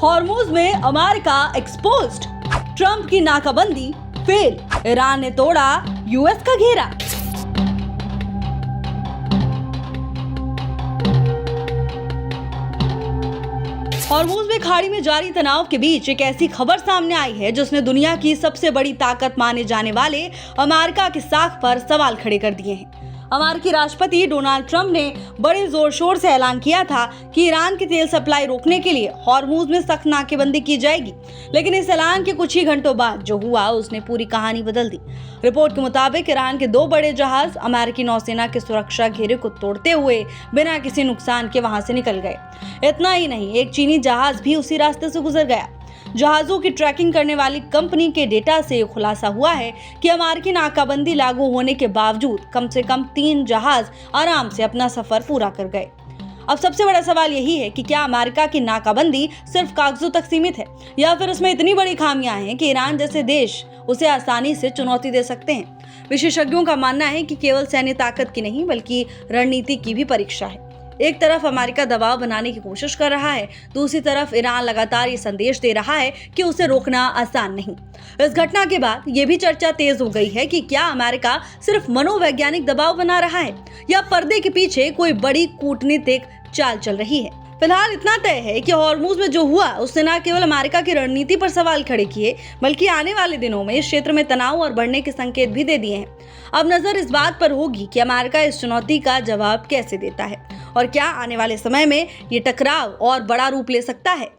Hormuz में America exposed, Trump की नाकाबंदी फेल, ईरान ने तोड़ा यूएस का घेरा। हॉर्मुज में खाड़ी में जारी तनाव के बीच एक ऐसी खबर सामने आई है जिसने दुनिया की सबसे बड़ी ताकत माने जाने वाले अमेरिका की साख पर सवाल खड़े कर दिए हैं। अमेरिकी राष्ट्रपति डोनाल्ड ट्रंप ने बड़े जोर शोर से ऐलान किया था कि ईरान की तेल सप्लाई रोकने के लिए हॉर्मुज में सख्त नाकेबंदी की जाएगी, लेकिन इस ऐलान के कुछ ही घंटों बाद जो हुआ उसने पूरी कहानी बदल दी। रिपोर्ट के मुताबिक ईरान के 2 बड़े जहाज अमेरिकी नौसेना के सुरक्षा घेरे को तोड़ते हुए बिना किसी नुकसान के वहां से निकल गए। इतना ही नहीं, एक चीनी जहाज भी उसी रास्ते से गुजर गया। जहाजों की ट्रैकिंग करने वाली कंपनी के डेटा से खुलासा हुआ है कि अमेरिकी नाकाबंदी लागू होने के बावजूद कम से कम 3 जहाज आराम से अपना सफर पूरा कर गए। अब सबसे बड़ा सवाल यही है कि क्या अमेरिका की नाकाबंदी सिर्फ कागजों तक सीमित है या फिर उसमें इतनी बड़ी खामियां हैं कि ईरान जैसे देश उसे आसानी से चुनौती दे सकते हैं। विशेषज्ञों का मानना है कि केवल सैन्य ताकत की नहीं बल्कि रणनीति की भी परीक्षा है। एक तरफ अमेरिका दबाव बनाने की कोशिश कर रहा है, दूसरी तरफ ईरान लगातार ये संदेश दे रहा है कि उसे रोकना आसान नहीं। इस घटना के बाद ये भी चर्चा तेज हो गई है कि क्या अमेरिका सिर्फ मनोवैज्ञानिक दबाव बना रहा है या पर्दे के पीछे कोई बड़ी कूटनीतिक चाल चल रही है। फिलहाल इतना तय है कि हॉर्मुज में जो हुआ उसने न केवल अमेरिका की रणनीति पर सवाल खड़े किए बल्कि आने वाले दिनों में इस क्षेत्र में तनाव और बढ़ने के संकेत भी दे दिए हैं। अब नजर इस बात पर होगी कि अमेरिका इस चुनौती का जवाब कैसे देता है और क्या आने वाले समय में ये टकराव और बड़ा रूप ले सकता है।